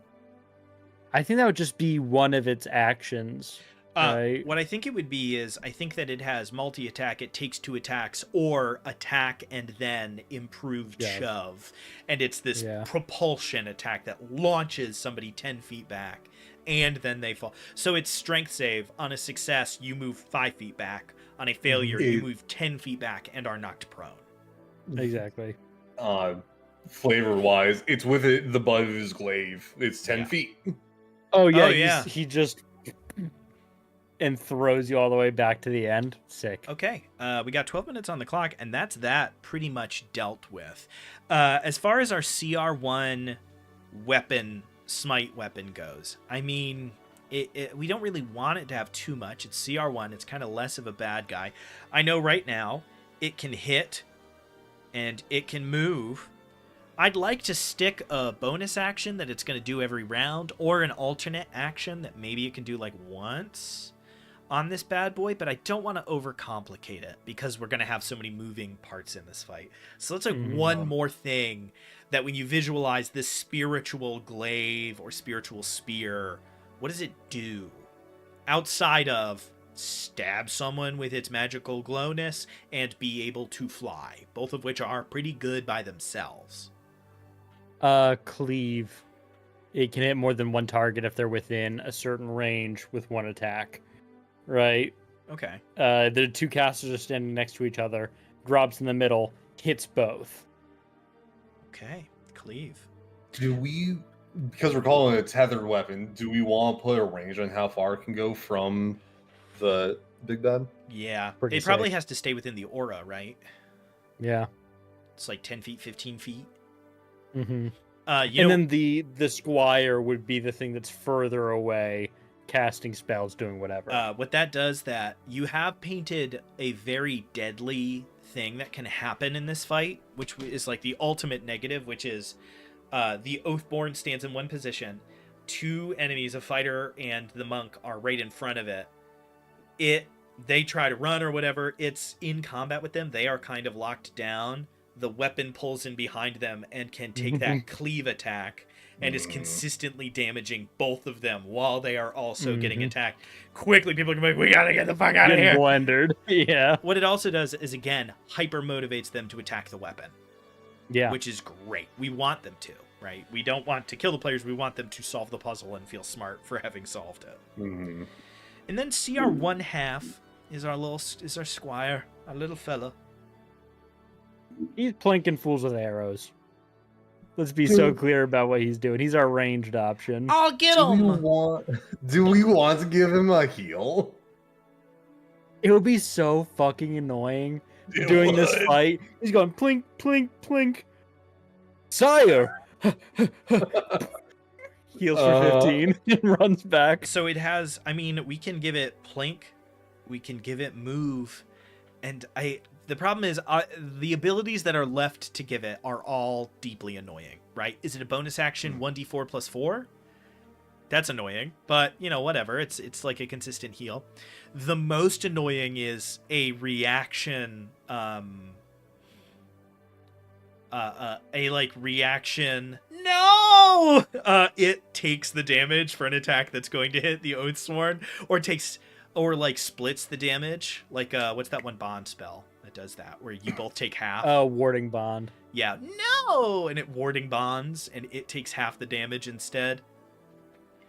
I think that would just be one of its actions. Right? What I think it would be is, I think that it has multi-attack, it takes 2 attacks, or attack and then improved shove. And it's this propulsion attack that launches somebody 10 feet back, and then they fall. So it's strength save. On a success, you move 5 feet back. On a failure, you move 10 feet back and are knocked prone. Exactly. Flavor-wise, it's with the butt of his glaive. It's 10 feet. Oh, yeah. He just... and throws you all the way back to the end. Sick. Okay, we got 12 minutes on the clock, and that's that pretty much dealt with. As far as our CR1 weapon, smite weapon goes, I mean, we don't really want it to have too much. It's CR1. It's kind of less of a bad guy. I know right now it can hit, and it can move. I'd like to stick a bonus action that it's going to do every round, or an alternate action that maybe it can do like once on this bad boy, but I don't want to overcomplicate it because we're going to have so many moving parts in this fight. So let's like one more thing that when you visualize this spiritual glaive or spiritual spear, what does it do? Outside of stab someone with its magical glowness and be able to fly, both of which are pretty good by themselves. Cleave. It can hit more than one target if they're within a certain range with one attack. Right? Okay. The 2 casters are standing next to each other. Drops in the middle. Hits both. Okay. Cleave. Do we... Because we're calling it a tethered weapon, do we want to put a range on how far it can go from the big bad? Yeah. Pretty it probably safe. has to stay within the aura, right? Yeah. It's like 10 feet, 15 feet. Mm-hmm. Then the squire would be the thing that's further away, casting spells, doing whatever. What that does, that you have painted a very deadly thing that can happen in this fight, which is like the ultimate negative, which is the Oathborn stands in one position. 2 enemies, a fighter and the monk, are right in front of it. They try to run or whatever. It's in combat with them. They are kind of locked down. The weapon pulls in behind them and can take that cleave attack and is consistently damaging both of them while they are also getting attacked. Quickly, people can be like, we gotta get the fuck out of here. Blendered. Yeah. What it also does is, again, hyper motivates them to attack the weapon. Yeah. Which is great. We want them to, right? We don't want to kill the players. We want them to solve the puzzle and feel smart for having solved it. And then CR 1/2 is our squire, our little fella. He's plinking fools with arrows. Let's be so clear about what he's doing. He's our ranged option. I'll get him! Do we want to give him a heal? It would be so fucking annoying doing this fight. He's going plink, plink, plink. Sire! Heals for 15 and runs back. So it has, I mean, we can give it plink, we can give it move, and the problem is the abilities that are left to give it are all deeply annoying, right? Is it a bonus action 1d4 plus 4? That's annoying, but you know, whatever. It's like a consistent heal. The most annoying is a reaction, reaction. No! It takes the damage for an attack that's going to hit the Oathsworn, or like splits the damage. Like what's that one bond spell that does that, where you both take half? Warding bond. Yeah, no, and it warding bonds, and it takes half the damage instead.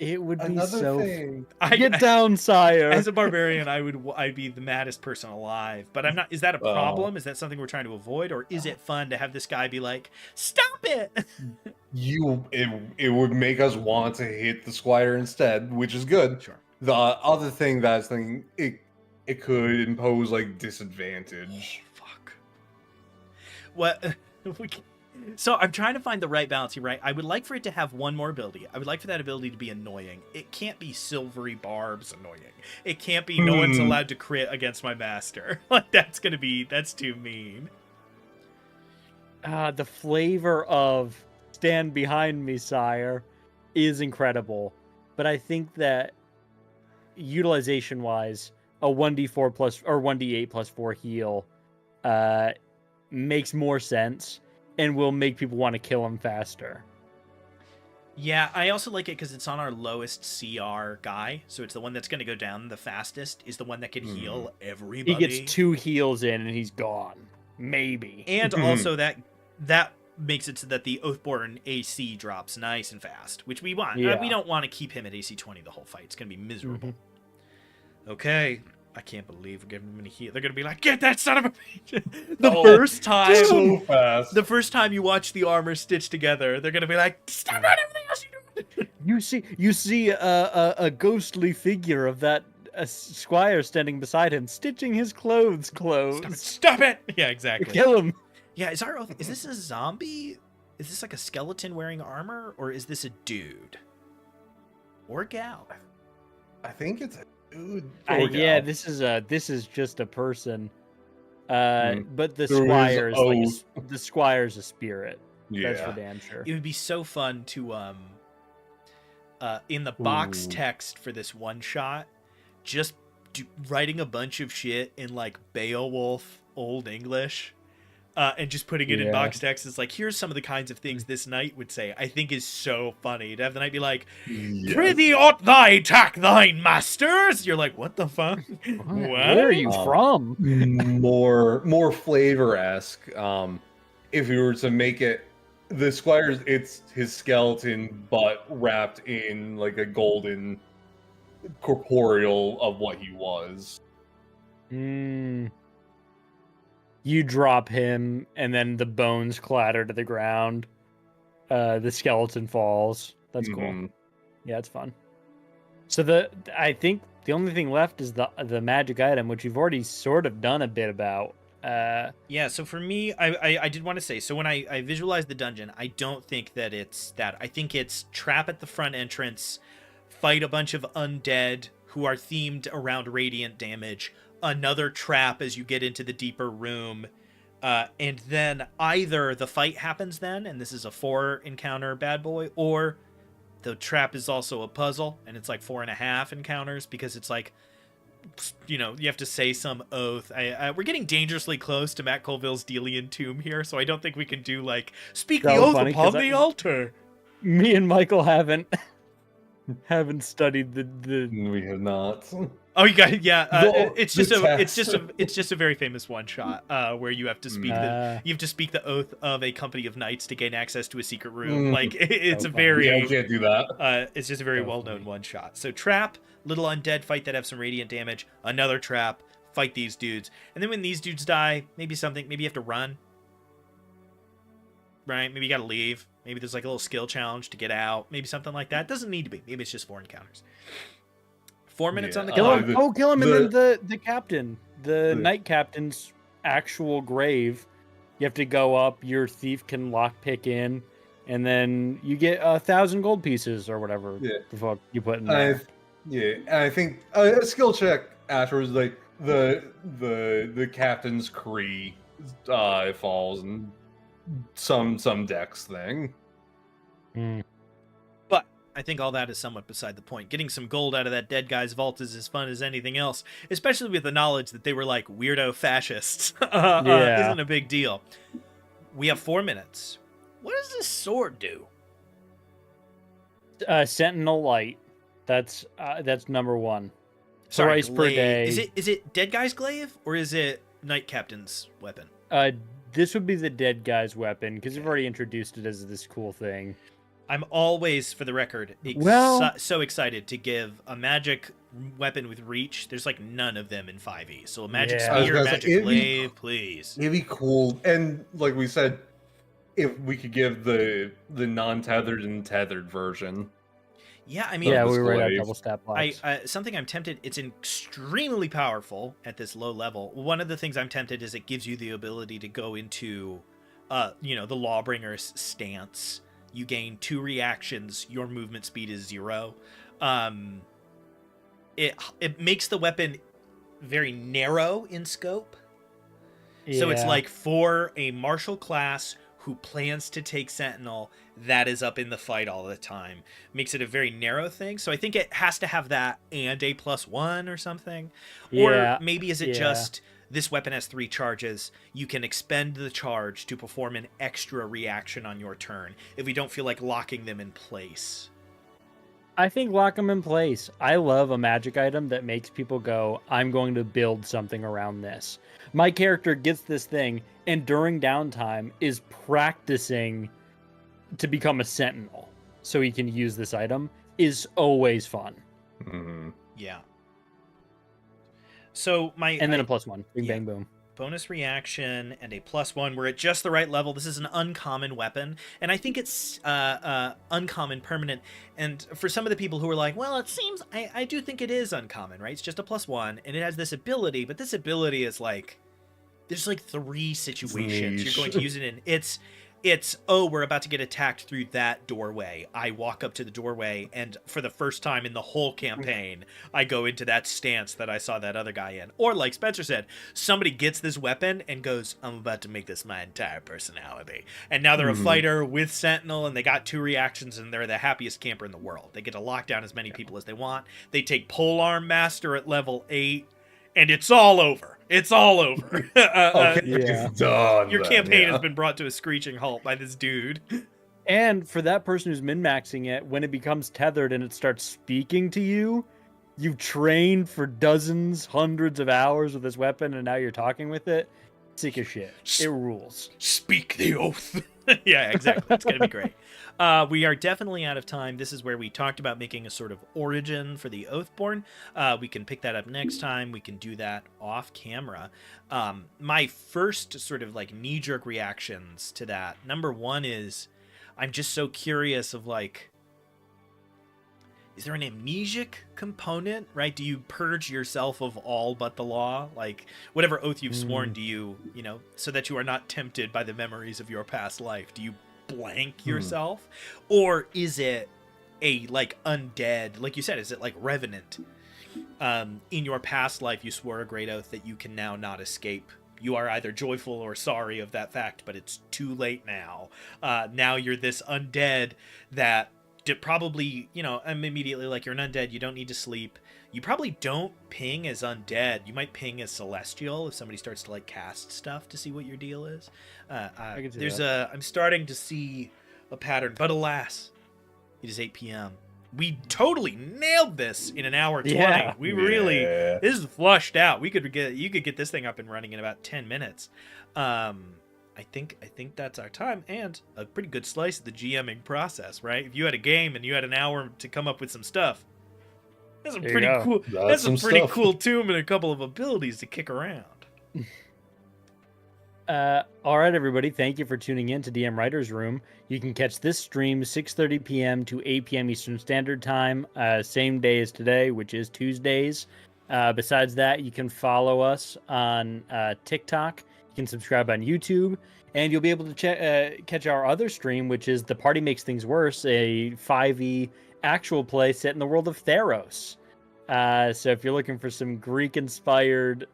It would be Another so. thing. Get down, sire. As a barbarian, I'd be the maddest person alive. But I'm not. Is that a problem? Is that something we're trying to avoid, or is it fun to have this guy be like, "Stop it"? It would make us want to hit the squire instead, which is good. Sure. The other thing it could impose like disadvantage. Fuck. What? So I'm trying to find the right balance here, right? I would like for it to have one more ability. I would like for that ability to be annoying. It can't be silvery barbs annoying. It can't be no one's allowed to crit against my master. Like that's too mean. The flavor of stand behind me, sire, is incredible. But I think that utilization wise, a 1d4 plus or 1d8 plus 4 heal makes more sense and will make people want to kill him faster. Yeah, I also like it because it's on our lowest CR guy, so it's the one that's going to go down the fastest, is the one that can heal everybody. He gets 2 heals in and he's gone. Maybe. And also that makes it so that the Oathborn AC drops nice and fast, which we want. Yeah. We don't want to keep him at AC 20 the whole fight. It's going to be miserable. Okay. I can't believe we're giving him a heal. They're going to be like, get that son of a bitch. The first time you watch the armor stitch together, they're going to be like, stop doing everything else you're doing. You see a ghostly figure of that squire standing beside him, stitching his clothes. Stop it! Yeah, exactly. Kill him. Yeah, is this a zombie? Is this like a skeleton wearing armor, or is this a dude? Or gal? I think it's a dude. Yeah, this is just a person. But the squire is the squire's a spirit. Yeah. That's for damn sure. It would be so fun to in the box text for this one shot, just writing a bunch of shit in like Beowulf Old English. And just putting it in box text is like, here's some of the kinds of things this knight would say. I think is so funny to have the knight be like, "Prithee ought thy attack thine masters." You're like, what the fuck? What? Where are you from? More flavor-esque. If we were to make it, the squire's, it's his skeleton, but wrapped in like a golden corporeal of what he was. You drop him, and then the bones clatter to the ground. The skeleton falls. That's cool. Yeah, it's fun. So I think the only thing left is the magic item, which you've already sort of done a bit about. Yeah, so for me, I did want to say, so when I visualized the dungeon, I don't think that it's that. I think it's trap at the front entrance, fight a bunch of undead who are themed around radiant damage, another trap as you get into the deeper room, and then either the fight happens then, and this is a 4 encounter bad boy, or the trap is also a puzzle, and it's like 4.5 encounters, because it's like, you know, you have to say some oath. We're getting dangerously close to Matt Colville's Delian Tomb here, so I don't think we can do like, speak the oath upon the altar. Me and Michael haven't studied the. We have not. Oh, you got yeah. It's The just a very famous one shot where you have to speak the oath of a company of knights to gain access to a secret room. Like it's a very Yeah, we can't do that. it's just a very well known one shot. So trap, little undead fight that have some radiant damage. Another trap, fight these dudes, and then when these dudes die, maybe you have to run. Right? Maybe you got to leave. Maybe there's like a little skill challenge to get out. Maybe something like that. Doesn't need to be. Maybe it's just 4 encounters. 4 minutes on the kill clock. him. Kill him, and then the captain, the knight captain's actual grave. You have to go up. Your thief can lockpick in, and then you get 1,000 gold pieces or whatever the fuck you put in there. I think a skill check afterwards, like the captain's Kree falls and some dex thing. But I think all that is somewhat beside the point. Getting some gold out of that dead guy's vault is as fun as anything else, especially with the knowledge that they were like weirdo fascists. Isn't a big deal. We have 4 minutes. What does this sword do? Sentinel light. That's number 1. Sorry, Thrice per day. Is it dead guy's glaive or is it knight captain's weapon? This would be the dead guy's weapon, because you've already introduced it as this cool thing. I'm always, for the record, so excited to give a magic weapon with reach. There's like none of them in 5e. So a magic spear, magic glaive, please. It'd be cool. And like we said, if we could give the non-tethered and tethered version. Yeah, I mean, we were at double stat blocks. Something I'm tempted. It's extremely powerful at this low level. One of the things I'm tempted is it gives you the ability to go into, the Lawbringer's stance. You gain 2 reactions. Your movement speed is 0. It makes the weapon very narrow in scope. Yeah. So it's like for a martial class who plans to take Sentinel, that is up in the fight all the time. Makes it a very narrow thing. So I think it has to have that and a +1 or something. Or maybe is it just this weapon has 3 charges. You can expend the charge to perform an extra reaction on your turn if we don't feel like locking them in place. I think lock them in place. I love a magic item that makes people go, I'm going to build something around this. My character gets this thing and during downtime is practicing to become a sentinel so he can use this item is always fun. Mm-hmm. Yeah. So then a +1. Bing, bang, boom. Bonus reaction and a +1. We're at just the right level. This is an uncommon weapon, and I think it's uncommon permanent. And for some of the people who are like, well, it seems I do think it is uncommon, right? It's just a +1, and it has this ability, but this ability is like there's like 3 situations you're going to use it in. It's we're about to get attacked through that doorway. I walk up to the doorway, and for the first time in the whole campaign, I go into that stance that I saw that other guy in. Or like Spencer said, somebody gets this weapon and goes, I'm about to make this my entire personality. And now they're a fighter with Sentinel, and they got 2 reactions, and they're the happiest camper in the world. They get to lock down as many people as they want. They take Polearm Master at level 8, and it's all over. It's all over. It's done. Your campaign has been brought to a screeching halt by this dude. And for that person who's min-maxing it, when it becomes tethered and it starts speaking to you, you've trained for dozens, hundreds of hours with this weapon, and now you're talking with it. Sick as shit. It rules. Speak the oath. Yeah, exactly. It's going to be great. We are definitely out of time. This is where we talked about making a sort of origin for the Oathborn. We can pick that up next time. We can do that off camera. My first sort of like knee-jerk reactions to that, number 1 is I'm just so curious of like, is there an amnesic component, right? Do you purge yourself of all but the law? Like, whatever oath you've sworn, do you, so that you are not tempted by the memories of your past life, do you blank yourself? Or is it a, like, undead, like you said, is it like Revenant? In your past life, you swore a great oath that you can now not escape. You are either joyful or sorry of that fact, but it's too late now. Now you're this undead that probably, I'm immediately like, you're an undead, you don't need to sleep. You probably don't ping as undead. You might ping as celestial if somebody starts to like cast stuff to see what your deal is. I'm starting to see a pattern, but alas, It is 8 p.m. We totally nailed this in an hour 20. Yeah. We really, this is flushed out. You could get this thing up and running in about 10 minutes. I think that's our time, and a pretty good slice of the GMing process, right? If you had a game and you had an hour to come up with some stuff, that's a pretty cool. That's a pretty cool tomb and a couple of abilities to kick around. All right, everybody. Thank you for tuning in to DM Writers Room. You can catch this stream 6:30 p.m. to 8 p.m. Eastern Standard Time, same day as today, which is Tuesdays. Besides that, you can follow us on TikTok. You can subscribe on YouTube, and you'll be able to catch our other stream, which is The Party Makes Things Worse, a 5e actual play set in the world of Theros. So if you're looking for some Greek-inspired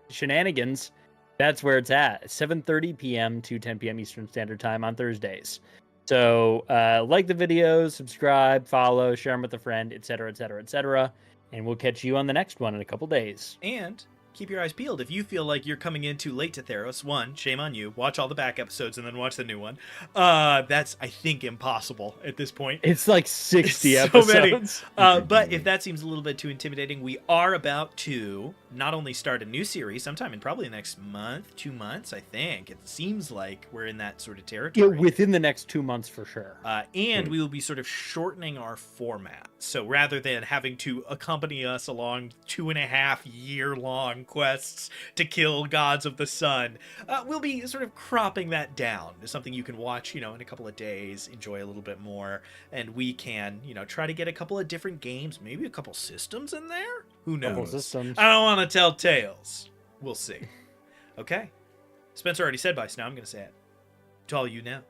shenanigans, that's where it's at. 7:30 p.m. to 10 p.m. Eastern Standard Time on Thursdays. So like the videos, subscribe, follow, share them with a friend, etc., etc., etc. And we'll catch you on the next one in a couple days. And keep your eyes peeled. If you feel like you're coming in too late to Theros, one, shame on you. Watch all the back episodes and then watch the new one. That's, I think, impossible at this point. It's like 60 so episodes. Many. But if that seems a little bit too intimidating, we are about to not only start a new series sometime in probably the next month, 2 months, I think. It seems like we're in that sort of territory. Yeah, within the next 2 months for sure. And we will be sort of shortening our format. So rather than having to accompany us along 2.5-year-long quests to kill gods of the sun, we'll be sort of cropping that down to something you can watch, in a couple of days, enjoy a little bit more, and we can, try to get a couple of different games, maybe a couple systems in there. Who knows? Couple systems. I don't want to tell tales. We'll see. Okay. Spencer already said bye, so now I'm going to say it. To all you now.